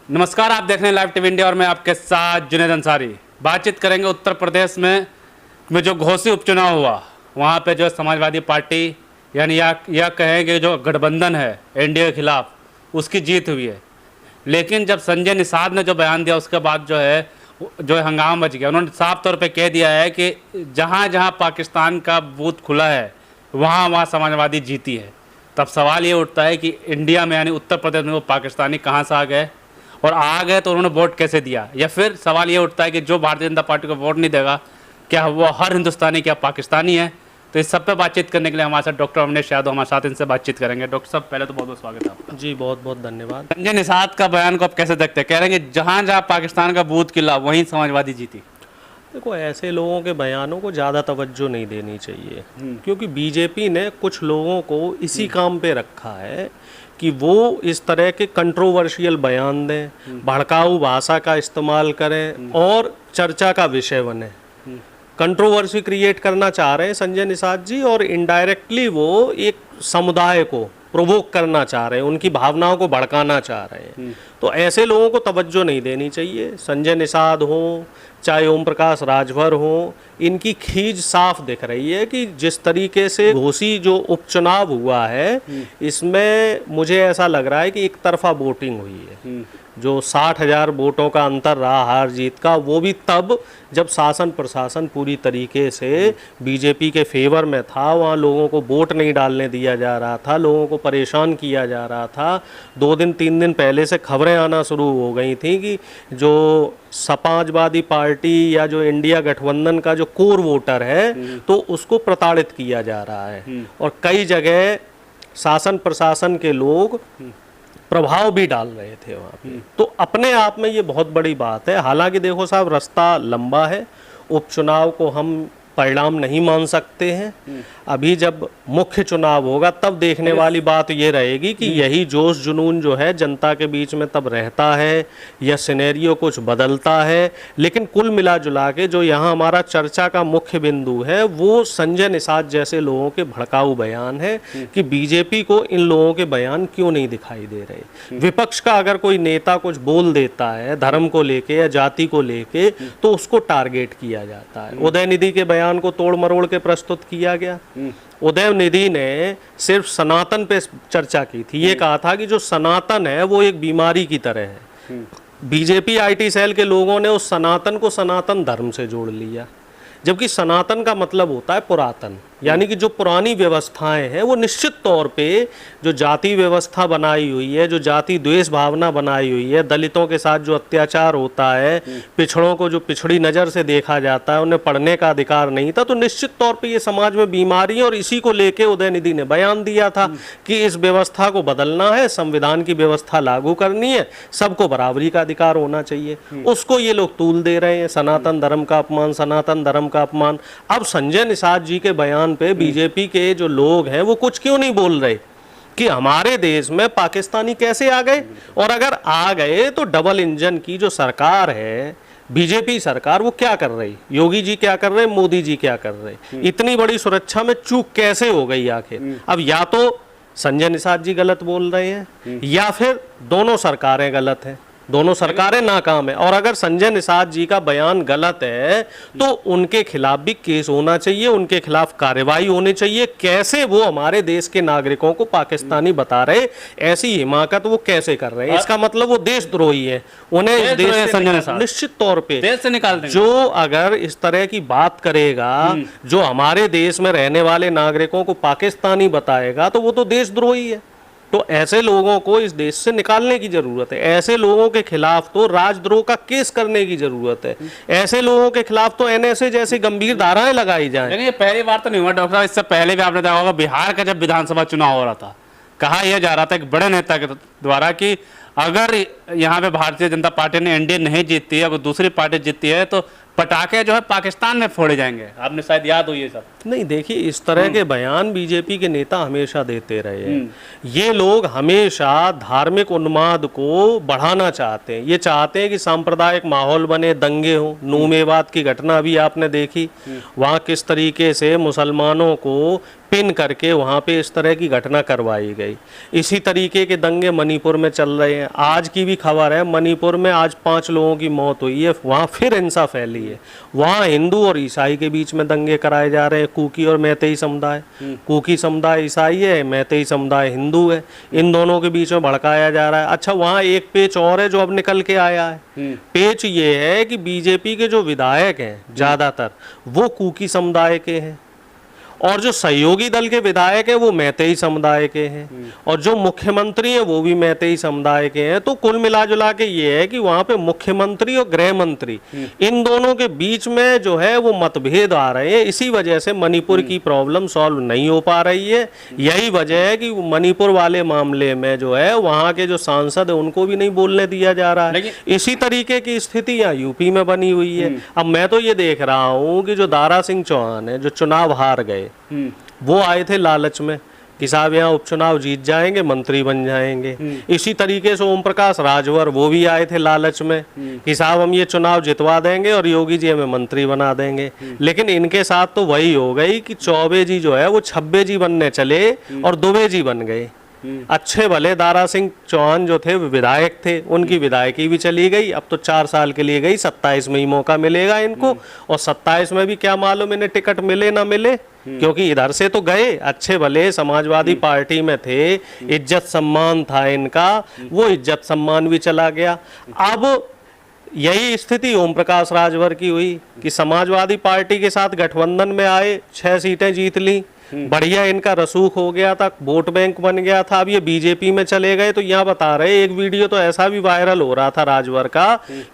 नमस्कार, आप देख रहे हैं लाइव टीवी इंडिया और मैं आपके साथ जुनैद अंसारी। बातचीत करेंगे उत्तर प्रदेश में जो घोसी उपचुनाव हुआ, वहाँ पे जो समाजवादी पार्टी यानी यह कहेंगे जो गठबंधन है एनडीए के खिलाफ, उसकी जीत हुई है। लेकिन जब संजय निषाद ने जो बयान दिया उसके बाद जो है हंगामा मच गया। उन्होंने साफ तौर पे कह दिया है कि जहाँ जहाँ पाकिस्तान का बूथ खुला है वहाँ वहाँ समाजवादी जीती है। तब सवाल ये उठता है कि इंडिया में यानी उत्तर प्रदेश में वो पाकिस्तानी कहाँ से आ गए, और आ गए तो उन्होंने वोट कैसे दिया। या फिर सवाल ये उठता है कि जो भारतीय जनता पार्टी को वोट नहीं देगा, क्या वो हर हिंदुस्तानी क्या पाकिस्तानी है। तो इस सब पे बातचीत करने के लिए हमारे साथ डॉक्टर अवनीश यादव हमारे साथ, इनसे बातचीत करेंगे। डॉक्टर साहब, पहले तो बहुत बहुत स्वागत है आपका। जी बहुत बहुत धन्यवाद। संजय निषाद का बयान को आप कैसे देखते हैं? कह रहे हैं कि जहाँ जहाँ पाकिस्तान का बूथ खिला वहीं समाजवादी जीती। देखो, ऐसे लोगों के बयानों को ज़्यादा तवज्जो नहीं देनी चाहिए, क्योंकि बीजेपी ने कुछ लोगों को इसी काम पे रखा है कि वो इस तरह के कंट्रोवर्शियल बयान दें, भड़काऊ भाषा का इस्तेमाल करें और चर्चा का विषय बने। कंट्रोवर्सी क्रिएट करना चाह रहे हैं संजय निषाद जी, और इनडायरेक्टली वो एक समुदाय को प्रोवोक करना चाह रहे हैं, उनकी भावनाओं को भड़काना चाह रहे हैं। तो ऐसे लोगों को तवज्जो नहीं देनी चाहिए। संजय निषाद हो चाहे ओम प्रकाश राजभर हो, इनकी खींच साफ दिख रही है कि जिस तरीके से घोसी जो उपचुनाव हुआ है, इसमें मुझे ऐसा लग रहा है कि एक तरफा वोटिंग हुई है। जो 60,000 वोटों का अंतर रहा हार जीत का, वो भी तब जब शासन प्रशासन पूरी तरीके से बीजेपी के फेवर में था। वहाँ लोगों को वोट नहीं डालने दिया जा रहा था, लोगों को परेशान किया जा रहा था। 2 दिन 3 दिन पहले से खबरें आना शुरू हो गई थी कि जो समाजवादी पार्टी या जो इंडिया गठबंधन का जो कोर वोटर है तो उसको प्रताड़ित किया जा रहा है, और कई जगह शासन प्रशासन के लोग प्रभाव भी डाल रहे थे वहाँ पे। तो अपने आप में ये बहुत बड़ी बात है। हालांकि देखो साहब, रास्ता लंबा है, उपचुनाव को हम परिणाम नहीं मान सकते हैं। अभी जब मुख्य चुनाव होगा तब देखने वाली बात ये रहेगी कि यही जोश जुनून जो है जनता के बीच में तब रहता है या सिनेरियो कुछ बदलता है। लेकिन कुल मिला जुला के जो यहाँ हमारा चर्चा का मुख्य बिंदु है वो संजय निषाद जैसे लोगों के भड़काऊ बयान है कि बीजेपी को इन लोगों के बयान क्यों नहीं दिखाई दे रहे। विपक्ष का अगर कोई नेता कुछ बोल देता है धर्म को लेके या जाति को लेके तो उसको टारगेट किया जाता है। उदयनिधि के बयान को तोड़ मरोड़ के प्रस्तुत किया गया। उदयनिधि ने सिर्फ सनातन पे चर्चा की थी। ये कहा था कि जो सनातन है वो एक बीमारी की तरह है। बीजेपी आईटी सेल के लोगों ने उस सनातन को सनातन धर्म से जोड़ लिया, जबकि सनातन का मतलब होता है पुरातन, यानी कि जो पुरानी व्यवस्थाएं हैं वो निश्चित तौर पे जो जाति व्यवस्था बनाई हुई है, जो जाति द्वेष भावना बनाई हुई है, दलितों के साथ जो अत्याचार होता है, पिछड़ों को जो पिछड़ी नज़र से देखा जाता है, उन्हें पढ़ने का अधिकार नहीं था, तो निश्चित तौर पे ये समाज में बीमारी है। और इसी को लेके उदयनिधि ने बयान दिया था कि इस व्यवस्था को बदलना है, संविधान की व्यवस्था लागू करनी है, सबको बराबरी का अधिकार होना चाहिए। उसको ये लोग तूल दे रहे हैं, सनातन धर्म का अपमान, सनातन धर्म का अपमान। अब संजय निषाद जी के बयान पे बीजेपी के जो लोग हैं वो कुछ क्यों नहीं बोल रहे कि हमारे देश में पाकिस्तानी कैसे आ गए, और अगर आ गए तो डबल इंजन की जो सरकार है बीजेपी सरकार वो क्या कर रही, योगी जी क्या कर रहे, मोदी जी क्या कर रहे, इतनी बड़ी सुरक्षा में चूक कैसे हो गई आखिर। अब या तो संजय निषाद जी गलत बोल रहे हैं या फिर दोनों सरकारें गलत हैं, दोनों सरकारें नाकाम है। और अगर संजय निषाद जी का बयान गलत है तो उनके खिलाफ भी केस होना चाहिए, उनके खिलाफ कार्रवाई होनी चाहिए। कैसे वो हमारे देश के नागरिकों को पाकिस्तानी बता रहे, ऐसी हिमाकत वो कैसे कर रहे हैं? इसका मतलब वो देशद्रोही है, उन्हें इस देश से निश्चित तौर पे देश से निकाल देंगे। जो अगर इस तरह की बात करेगा, जो हमारे देश में रहने वाले नागरिकों को पाकिस्तानी बताएगा, तो वो तो देशद्रोही है। तो ऐसे लोगों को इस देश से निकालने की जरूरत है। ऐसे लोगों के खिलाफ तो राजद्रोह का केस करने की जरूरत है। ऐसे लोगों के खिलाफ तो एनएसए जैसी गंभीर धाराएं लगाई जाएं। लेकिन ये पहली बार तो नहीं हुआ डॉक्टर साहब, इससे पहले भी आपने देखा होगा बिहार का जब विधानसभा चुनाव हो रहा था, कहा यह जा रहा था एक बड़े नेता के द्वारा कि अगर यहाँ पे भारतीय जनता पार्टी ने एनडीए नहीं जीतती है, अगर दूसरी पार्टी जीतती है तो पटाखे जो है पाकिस्तान में फोड़े जाएंगे। आपने शायद याद हो ये सब। नहीं, देखिए इस तरह के बयान बीजेपी के नेता हमेशा देते रहे हैं। ये लोग हमेशा धार्मिक उन्माद को बढ़ाना चाहते हैं। ये चाहते हैं कि सांप्रदायिक माहौल बने, दंगे हो। नूह मेवात की घटना भी आपने देखी, वहाँ किस तरीके से मुसलमानों को पिन करके वहाँ पे इस तरह की घटना करवाई गई। इसी तरीके के दंगे मणिपुर में चल रहे हैं। आज की भी खबर है, मणिपुर में आज 5 लोगों की मौत हुई है, वहाँ फिर हिंसा फैली है। वहाँ हिंदू और ईसाई के बीच में दंगे कराए जा रहे हैं, कुकी और मैतेई समुदाय। कुकी समुदाय ईसाई है, मैतेई समुदाय हिंदू है, इन दोनों के बीच में भड़काया जा रहा है। अच्छा, वहाँ एक पेच और है जो अब निकल के आया है। पेच ये है कि बीजेपी के जो विधायक हैं ज़्यादातर वो कुकी समुदाय के हैं, और जो सहयोगी दल के विधायक हैं वो मैतेई समुदाय के हैं, और जो मुख्यमंत्री हैं वो भी मैतेई समुदाय के हैं। तो कुल मिला जुला के ये है कि वहाँ पे मुख्यमंत्री और गृह मंत्री इन दोनों के बीच में जो है वो मतभेद आ रहे हैं। इसी वजह से मणिपुर की प्रॉब्लम सॉल्व नहीं हो पा रही है। यही वजह है कि मणिपुर वाले मामले में जो है वहाँ के जो सांसद है उनको भी नहीं बोलने दिया जा रहा है। इसी तरीके की स्थिति यहाँ यूपी में बनी हुई है। अब मैं तो ये देख रहा हूँ कि जो दारा सिंह चौहान है, जो चुनाव हार गए, वो आए थे लालच में कि साहब यहाँ उपचुनाव जीत जाएंगे, मंत्री बन जाएंगे। इसी तरीके से ओम प्रकाश राजभर वो भी आए थे लालच में कि साहब हम ये चुनाव जितवा देंगे और योगी जी हमें मंत्री बना देंगे। लेकिन इनके साथ तो वही हो गई कि चौबे जी जो है वो छब्बे जी बनने चले और दुबे जी बन गए। अच्छे भले दारा सिंह चौहान जो थे वो विधायक थे, उनकी विधायकी भी चली गई, अब तो 4 साल के लिए गई। 27 में ही मौका मिलेगा इनको, और 27 में भी क्या मालूम इन्हें टिकट मिले ना मिले, क्योंकि इधर से तो गए, अच्छे भले समाजवादी पार्टी में थे, इज्जत सम्मान था इनका, वो इज्जत सम्मान भी चला गया। अब यही स्थिति ओम प्रकाश राजभर की हुई कि समाजवादी पार्टी के साथ गठबंधन में आए, 6 सीटें जीत ली, बढ़िया इनका रसूख हो गया था, वोट बैंक बन गया था। अब ये बीजेपी में चले गए। तो यहाँ बता रहे, एक वीडियो तो ऐसा भी वायरल हो रहा था राजभर का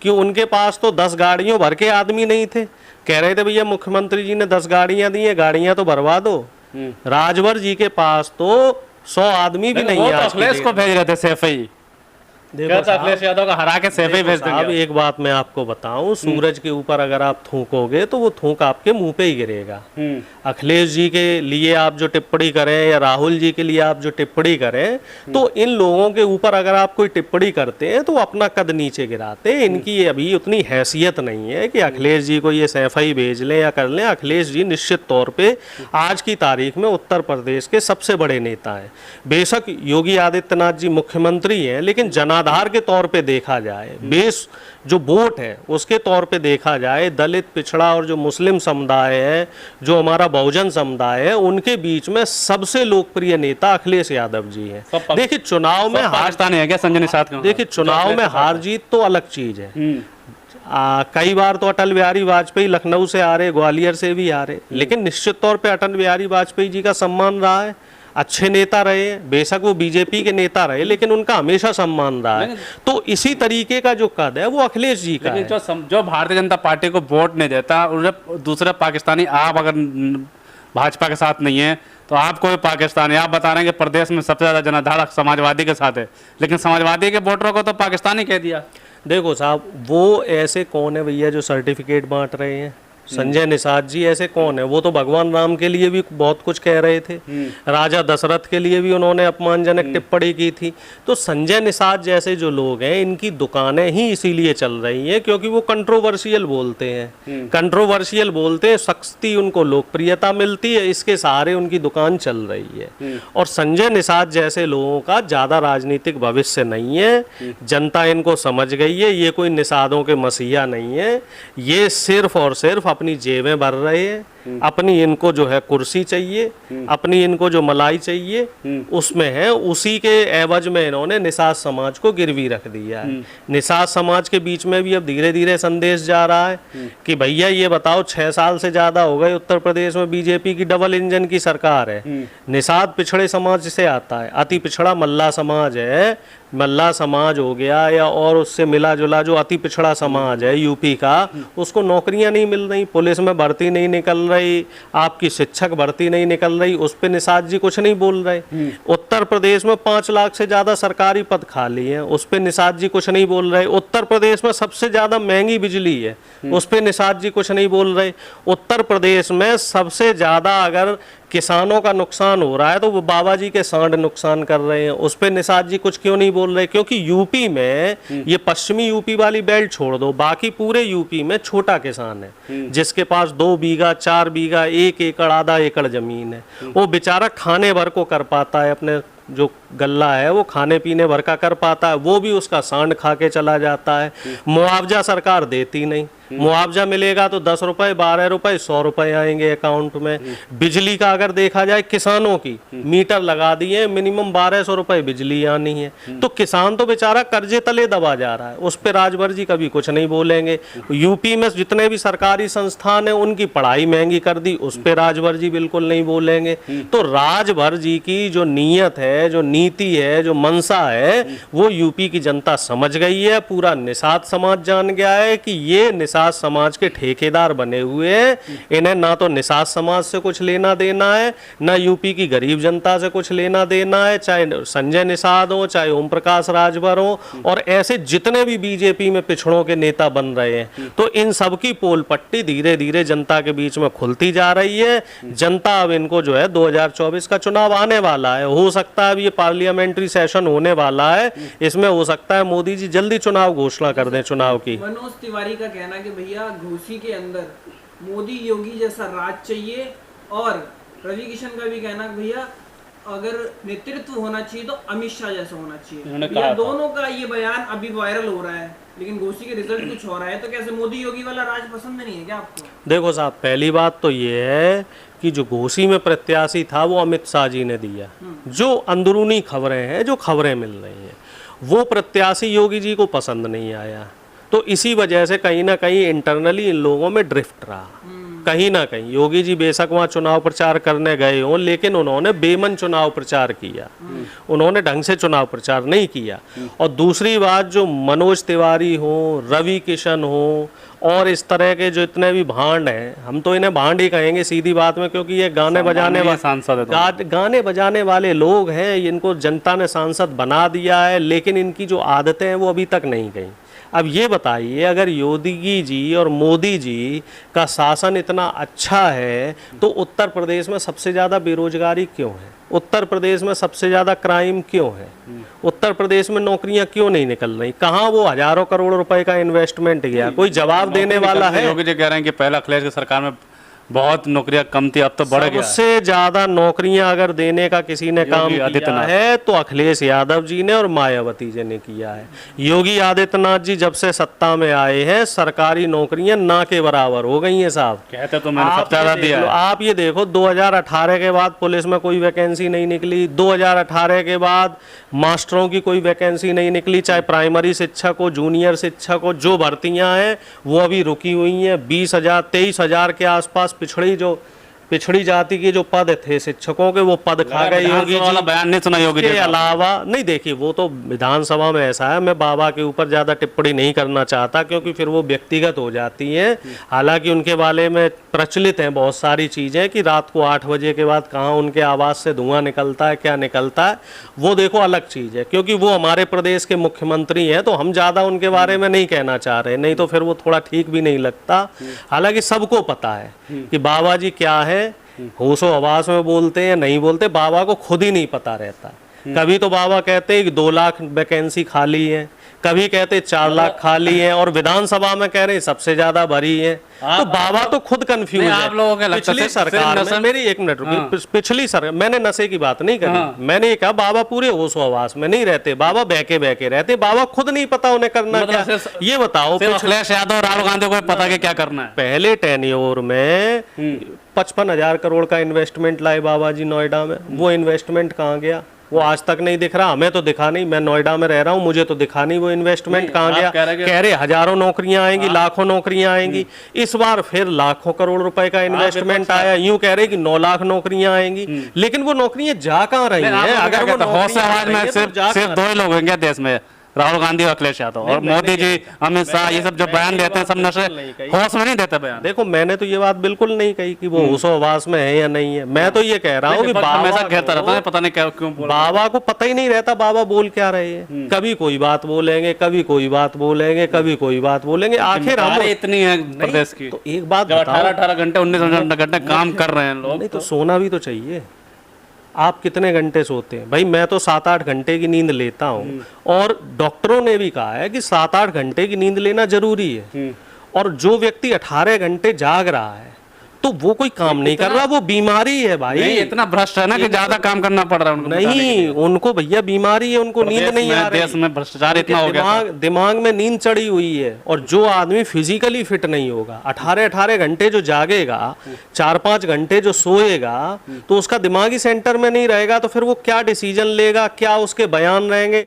कि उनके पास तो 10 गाड़ियों भर के आदमी नहीं थे। कह रहे थे भैया मुख्यमंत्री जी ने 10 गाड़ियां दी है, गाड़ियां तो भरवा दो। राजभर जी के पास तो 100 आदमी भी नहीं है। अखिलेश को भेज रहे थे सैफई, अखिलेश यादव का हरा के सैफई भेज देंगे। अब एक बात मैं आपको बताऊं, सूरज के ऊपर अगर आप थूकोगे तो वो थूक आपके मुंह पे ही गिरेगा। अखिलेश जी के लिए आप जो टिप्पणी करें या राहुल जी के लिए आप जो टिप्पणी करें, तो इन लोगों के ऊपर अगर आप कोई टिप्पणी करते हैं तो अपना कद नीचे गिराते हैं। इनकी अभी उतनी हैसियत नहीं है कि अखिलेश जी को ये सैफई भेज लें या कर लें। अखिलेश जी निश्चित तौर पे आज की तारीख में उत्तर प्रदेश के सबसे बड़े नेता हैं। बेशक योगी आदित्यनाथ जी मुख्यमंत्री हैं, लेकिन आधार के तौर पे देखा जाए, बेस जो वोट है उसके तौर पे देखा जाए, दलित पिछड़ा और जो मुस्लिम समुदाय है, जो हमारा बहुजन समुदाय है, उनके बीच में सबसे लोकप्रिय नेता अखिलेश यादव जी हैं। देखिए चुनाव में पाकिस्तान है क्या संजय निषाद? देखिए चुनाव में हार जीत तो अलग चीज है। कई बार तो अटल बिहारी वाजपेयी लखनऊ से आ रहे, ग्वालियर से भी आ रहे, लेकिन निश्चित तौर पे अटल बिहारी वाजपेयी जी का सम्मान रहा है। अच्छे नेता रहे, बेशक वो बीजेपी के नेता रहे, लेकिन उनका हमेशा सम्मान रहा है। तो इसी तरीके का जो कद है वो अखिलेश जी का है। जो भारतीय जनता पार्टी को वोट नहीं देता, उन्हें दूसरे पाकिस्तानी, आप अगर भाजपा के साथ नहीं है तो आप कोई पाकिस्तानी, आप बता रहे हैं कि प्रदेश में सबसे ज्यादा जनाधार समाजवादी के साथ है, लेकिन समाजवादी के वोटरों को तो पाकिस्तानी कह दिया। देखो साहब, वो ऐसे कौन है भैया जो सर्टिफिकेट बांट रहे हैं? संजय निषाद जी ऐसे कौन है? वो तो भगवान राम के लिए भी बहुत कुछ कह रहे थे, राजा दशरथ के लिए भी उन्होंने अपमानजनक टिप्पणी की थी। तो संजय निषाद जैसे जो लोग हैं, इनकी दुकानें ही इसीलिए चल रही हैं क्योंकि वो कंट्रोवर्शियल बोलते हैं। कंट्रोवर्शियल बोलते हैं, सख्ती उनको लोकप्रियता मिलती है, इसके सहारे उनकी दुकान चल रही है। और संजय निषाद जैसे लोगों का ज़्यादा राजनीतिक भविष्य नहीं है। जनता इनको समझ गई है, ये कोई निषादों के मसीहा नहीं है। ये सिर्फ और सिर्फ अपनी जेबें भर रहे हैं, अपनी इनको जो है कुर्सी चाहिए, अपनी इनको जो मलाई चाहिए उसमें है, उसी के एवज में इन्होंने निषाद समाज को गिरवी रख दिया है। निषाद समाज के बीच में भी अब धीरे धीरे संदेश जा रहा है कि भैया ये बताओ, 6 साल से ज्यादा हो गए उत्तर प्रदेश में बीजेपी की डबल इंजन की सरकार है। निषाद पिछड़े समाज से आता है, अति पिछड़ा मल्ला समाज है, मल्ला समाज हो गया या और उससे मिला जुला जो अति पिछड़ा समाज है यूपी का, उसको नौकरियां नहीं मिल रही, पुलिस में भर्ती नहीं निकल रही, आपकी शिक्षक भर्ती नहीं निकल रही, उस पर निषाद जी कुछ नहीं बोल रहे। उत्तर प्रदेश में 5 लाख से ज्यादा सरकारी पद खाली हैं, उस पर निषाद जी कुछ नहीं बोल रहे। उत्तर प्रदेश में सबसे ज्यादा महंगी बिजली है, उस पर निषाद जी कुछ नहीं बोल रहे। उत्तर प्रदेश में सबसे ज्यादा अगर किसानों का नुकसान हो रहा है तो वो बाबा जी के सांड नुकसान कर रहे हैं, उस पर निषाद जी कुछ क्यों नहीं बोल रहे? क्योंकि यूपी में ये पश्चिमी यूपी वाली बेल्ट छोड़ दो, बाकी पूरे यूपी में छोटा किसान है जिसके पास 2 बीघा 4 बीघा 1 एकड़ आधा एकड़ जमीन है, वो बेचारा खाने भर को कर पाता है, अपने जो गल्ला है वो खाने पीने भर का कर पाता है, वो भी उसका सांड खा के चला जाता है। मुआवजा सरकार देती नहीं, मुआवजा मिलेगा तो 10 रुपए 12 रुपए 100 रुपए आएंगे अकाउंट में। बिजली का अगर देखा जाए, किसानों की मीटर लगा दिए, मिनिमम 1200 रुपए बिजली आनी है, तो किसान तो बेचारा कर्जे तले दबा जा रहा है, उस पर राजभर जी कभी कुछ नहीं बोलेंगे। यूपी में जितने भी सरकारी संस्थान है उनकी पढ़ाई महंगी कर दी, उस पर राजभर जी बिल्कुल नहीं बोलेंगे। तो राजभर जी की जो नीयत है, जो नीति है, जो मंशा है, वो यूपी की जनता समझ गई है। पूरा निषाद समाज जान गया है कि ये निषाद समाज के ठेकेदार बने हुए हैं, इन्हें ना तो निषाद समाज से कुछ लेना देना है, ना यूपी की गरीब जनता से कुछ लेना देना है, चाहे संजय निषाद हो, चाहे ओम प्रकाश राजभर हो, और ऐसे जितने भी बीजेपी में पिछड़ों के नेता बन रहे हैं। तो इन सब की पोल पट्टी धीरे धीरे जनता के बीच में खुलती जा रही है। जनता अब इनको जो है 2024 का चुनाव आने वाला है, हो सकता है अब ये पार्लियामेंट्री सेशन होने वाला है, इसमें हो सकता है मोदी जी जल्दी चुनाव घोषणा कर दें चुनाव की। मनोज तिवारी का कहना है कि भैया घोसी के अंदर मोदी योगी जैसा राज चाहिए, और रवि किशन का भी कहना है भैया अगर नेतृत्व होना चाहिए तो अमित शाह जैसा होना चाहिए। भैया दोनों का ये बयान अभी वायरल हो रहा है, लेकिन घोसी के रिजल्ट कुछ हो रहा है, तो कैसे मोदी योगी वाला राज पसंद नहीं है क्या आपको? देखो साहब, पहली बात तो ये है कि जो घोसी में प्रत्याशी था वो अमित शाह जी ने दिया। जो अंदरूनी खबरें हैं, जो खबरें मिल रही हैं, वो प्रत्याशी योगी जी को पसंद नहीं आया, तो इसी वजह से कहीं ना कहीं इंटरनली इन लोगों में ड्रिफ्ट रहा। कहीं ना कहीं योगी जी बेशक वहाँ चुनाव प्रचार करने गए हों, लेकिन उन्होंने बेमन चुनाव प्रचार किया, उन्होंने ढंग से चुनाव प्रचार नहीं किया। और दूसरी बात, जो मनोज तिवारी हो, रवि किशन हो, और इस तरह के जो इतने भी भांड हैं, हम तो इन्हें भांड ही कहेंगे सीधी बात में, क्योंकि ये गाने बजाने वाले गाने बजाने वाले लोग हैं, इनको जनता ने सांसद बना दिया है, लेकिन इनकी जो आदतें हैं वो अभी तक नहीं गई। अब ये बताइए, अगर योगी जी और मोदी जी का शासन इतना अच्छा है तो उत्तर प्रदेश में सबसे ज़्यादा बेरोजगारी क्यों है? उत्तर प्रदेश में सबसे ज़्यादा क्राइम क्यों है? उत्तर प्रदेश में नौकरियां क्यों नहीं निकल रही? कहाँ वो हजारों करोड़ रुपए का इन्वेस्टमेंट गया? कोई जवाब देने वाला है? योगी जी कह रहे हैं कि पहले अखिलेश की सरकार में बहुत नौकरियां कम थी, अब तो बढ़ गया। सबसे ज्यादा नौकरियां अगर देने का किसी ने काम किया है तो अखिलेश यादव जी ने और मायावती जी ने किया है। योगी आदित्यनाथ जी जब से सत्ता में आए हैं, सरकारी नौकरियां ना के बराबर हो गई हैं साहब। कहते तो मैंने सबसे ज्यादा दिया। आप ये देखो, 2018 के बाद पुलिस में कोई वैकेंसी नहीं निकली, 2018 के बाद मास्टरों की कोई वैकेंसी नहीं निकली, चाहे प्राइमरी शिक्षक हो, जूनियर शिक्षक हो, जो भर्तियां हैं वो अभी रुकी हुई हैं। 20,000 23,000 के आसपास पिछड़ी जाति के जो पद थे शिक्षकों के, वो पद खा गए योगी जी। बयान नहीं सुना योगी जी के अलावा नहीं, देखिए वो तो विधानसभा में ऐसा है, मैं बाबा के ऊपर ज़्यादा टिप्पणी नहीं करना चाहता क्योंकि फिर वो व्यक्तिगत हो जाती हैं। हालांकि उनके बारे में प्रचलित हैं बहुत सारी चीज़ें कि रात को 8 बजे के बाद कहाँ उनके आवाज़ से धुआं निकलता है, क्या निकलता है, वो देखो अलग चीज़ है, क्योंकि वो हमारे प्रदेश के मुख्यमंत्री हैं, तो हम ज़्यादा उनके बारे में नहीं कहना चाह रहे, नहीं तो फिर वो थोड़ा ठीक भी नहीं लगता। हालांकि सबको पता है कि बाबा जी क्या है, होशो हवास में बोलते हैं नहीं बोलते, बाबा को खुद ही नहीं पता रहता। कभी तो बाबा कहते हैं कि 2 लाख वैकेंसी खाली है, कभी कहते 4 लाख खाली है, और विधानसभा में कह रहे हैं सबसे ज्यादा भरी है। तो बाबा तो खुद कंफ्यूज है। आप लोगों के पिछली सरकार में, मेरी 1 मिनट रुकिए, पिछली सरकार, मैंने नशे की बात नहीं करी, मैंने ये कहा बाबा पूरे होशो हवास में नहीं रहते, बाबा बहके बहके रहते, बाबा खुद नहीं पता उन्हें करना क्या। ये बताओ, अखिलेश यादव और राहुल गांधी को पता है क्या करना है? पहले टेन्योर में 55,000 करोड़ का इन्वेस्टमेंट लाए बाबा जी नोएडा में, वो इन्वेस्टमेंट कहाँ गया? वो आज तक नहीं दिख रहा, हमें तो दिखा नहीं, मैं नोएडा में रह रहा हूँ, मुझे तो दिखा नहीं वो इन्वेस्टमेंट कहाँ गया। कह रहे हजारों नौकरियां आएंगी, लाखों नौकरियां आएंगी, इस बार फिर लाखों करोड़ रुपए का इन्वेस्टमेंट आया, यूं कह रहे कि 9 लाख नौकरियां आएंगी, लेकिन वो नौकरियां जा कहाँ रही हैं? अगर वो आवाज में सिर्फ 2 ही लोग होंगे देश में, राहुल गांधी और अखिलेश यादव और मोदी जी, अमित शाह, ये सब जो बयान देते हैं सब नशे होश में नहीं देते बयान। देखो मैंने तो ये बात बिल्कुल नहीं कही कि वो होशो-हवास में है या नहीं है। मैं तो ये कह रहा हूँ कि हमेशा कहता रहता है, पता नहीं क्यों बोल। बाबा को पता ही नहीं रहता बाबा बोल क्या रहे हैं। कभी कोई बात बोलेंगे, कभी कोई बात बोलेंगे, कभी कोई बात बोलेंगे। आखिर हम इतनी है प्रदेश की, तो एक बात 18 घंटे 19 घंटे काम कर रहे हैं लोग। नहीं तो सोना भी तो चाहिए। आप कितने घंटे सोते हैं भाई? मैं तो 7-8 घंटे की नींद लेता हूँ और डॉक्टरों ने भी कहा है कि 7-8 घंटे की नींद लेना जरूरी है। और जो व्यक्ति 18 घंटे जाग रहा है तो वो कोई काम नहीं कर रहा, वो बीमारी है भाई। नहीं, इतना भ्रष्ट है ना कि ज्यादा काम करना पड़ रहा है उनको। नहीं, उनको भैया बीमारी है, उनको नींद नहीं आ रही। देश में भ्रष्टाचार इतना हो गया, दिमाग में नींद चढ़ी हुई है। और जो आदमी फिजिकली फिट नहीं होगा, 18 घंटे जो जागेगा, 4-5 घंटे जो सोएगा, तो उसका दिमागी सेंटर में नहीं रहेगा, तो फिर वो क्या डिसीजन लेगा, क्या उसके बयान रहेंगे।